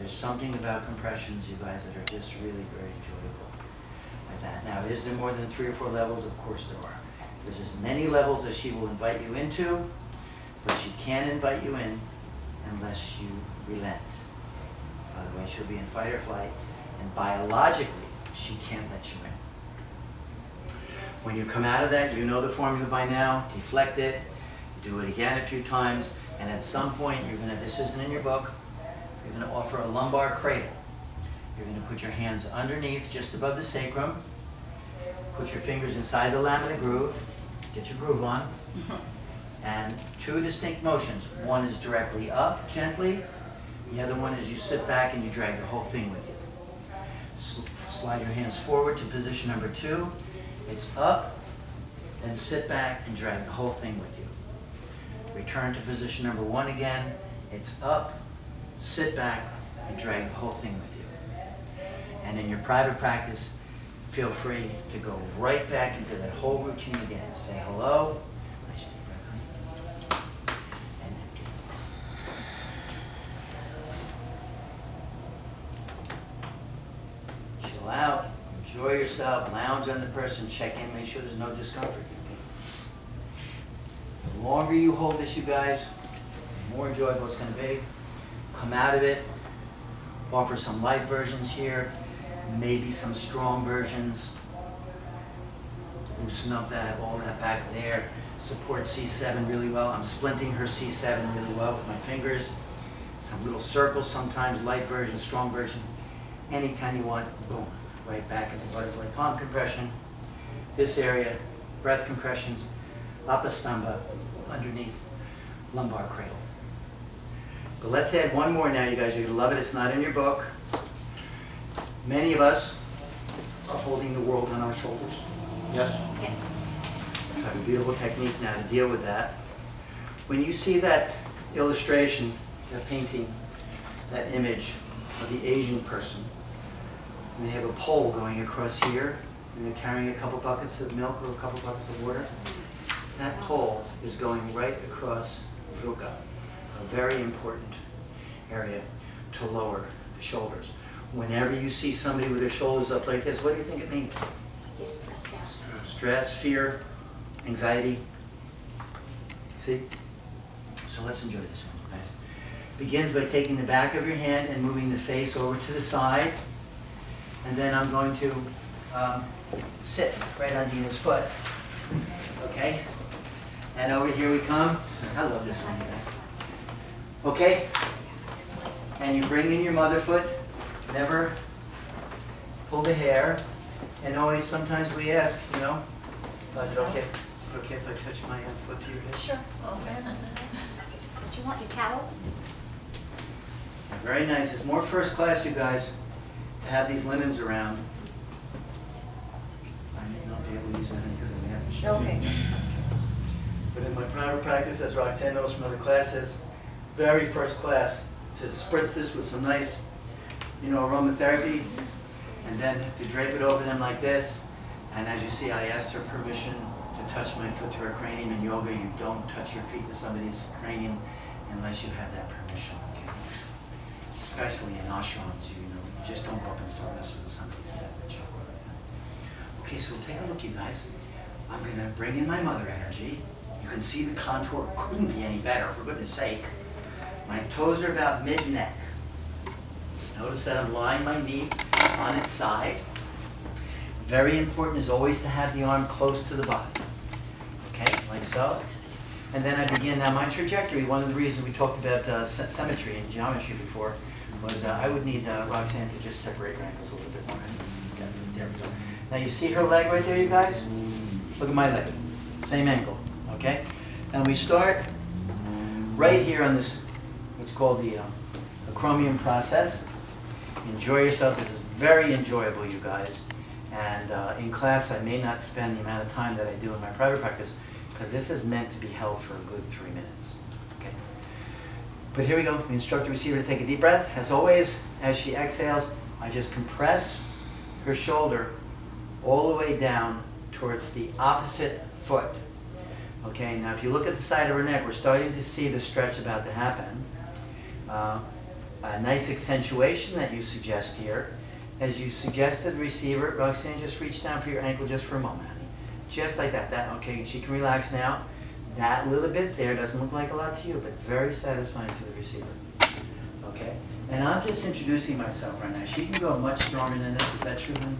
There's something about compressions, you guys, that are just really very enjoyable like that. Now, is there more than 3 or 4 levels? Of course there are. There's as many levels as she will invite you into, but she can't invite you in unless you relent. By the way, she'll be in fight or flight, and biologically, she can't let you in. When you come out of that, you know the formula by now, deflect it, do it again a few times, and at some point, you're gonna, this isn't in your book, you're gonna offer a lumbar cradle. You're gonna put your hands underneath, just above the sacrum, put your fingers inside the lamina groove, get your groove on, and 2 distinct motions. One is directly up, gently, the other one is you sit back and you drag the whole thing with you. Slide your hands forward to position number 2. It's up, then sit back and drag the whole thing with you. Return to position number 1 again. It's up, sit back, and drag the whole thing with you. And in your private practice, feel free to go right back into that whole routine again. Say hello. Nice deep breath, honey. And empty. Chill out. Enjoy yourself. Lounge on the person. Check in. Make sure there's no discomfort. The longer you hold this, you guys, the more enjoyable it's going to be. Come out of it. Offer some light versions here. Maybe some strong versions. Loosen up that, all that back there. Support C7 really well. I'm splinting her C7 really well with my fingers. Some little circles sometimes, light version, strong version. Anytime you want, boom, right back at the butterfly palm compression. This area, breath compressions, apastamba, underneath lumbar cradle. But let's add one more now, you guys. You're gonna love it. It's not in your book. Many of us are holding the world on our shoulders. Yes? Yes. Let's have a beautiful technique now to deal with that. When you see that illustration, that painting, that image of the Asian person, and they have a pole going across here, and they're carrying a couple buckets of milk or a couple buckets of water, that pole is going right across Vruka, a very important area to lower the shoulders. Whenever you see somebody with their shoulders up like this, what do you think it means? Get stressed out. Stress, fear, anxiety. See? So let's enjoy this one, guys. Begins by taking the back of your hand and moving the face over to the side. And then I'm going to sit right on Dina's foot. Okay? And over here we come. I love this one, guys. Okay? And you bring in your mother foot. Never pull the hair. And always, sometimes we ask, you know, is it okay if I touch my foot to your hip? Sure. Okay. Do you want your towel? Very nice. It's more first class, you guys, to have these linens around. I may not be able to use that because I may have to show you. Okay. But in my private practice, as Roxanne knows from other classes, very first class to spritz this with some nice, you know, aromatherapy, and then to drape it over them like this. And as you see, I asked her permission to touch my foot to her cranium. In yoga, you don't touch your feet to somebody's cranium unless you have that permission. Okay? Especially in ashrams, you know, you just don't go up and start messing with somebody's set. Okay, so take a look, you guys. I'm gonna bring in my mother energy. You can see the contour couldn't be any better, for goodness sake. My toes are about mid-neck. Notice that I'm lying my knee on its side. Very important is always to have the arm close to the body. Okay, like so. And then I begin, now my trajectory, one of the reasons we talked about symmetry and geometry before was I would need Roxanne to just separate her ankles a little bit more. Yeah, there we go. Now you see her leg right there, you guys? Look at my leg, same ankle, okay? And we start right here on this, what's called the acromion process. Enjoy yourself. This is very enjoyable, you guys. And in class, I may not spend the amount of time that I do in my private practice because this is meant to be held for a good 3 minutes. Okay. But here we go. We instruct the receiver to take a deep breath. As always, as she exhales, I just compress her shoulder all the way down towards the opposite foot. Okay. Now, if you look at the side of her neck, we're starting to see the stretch about to happen. a nice accentuation that you suggest here. As you suggested the receiver, Roxanne, just reach down for your ankle just for a moment, honey. Just like that. Okay, she can relax now. That little bit there doesn't look like a lot to you, but very satisfying to the receiver. Okay? And I'm just introducing myself right now. She can go much stronger than this. Is that true, honey?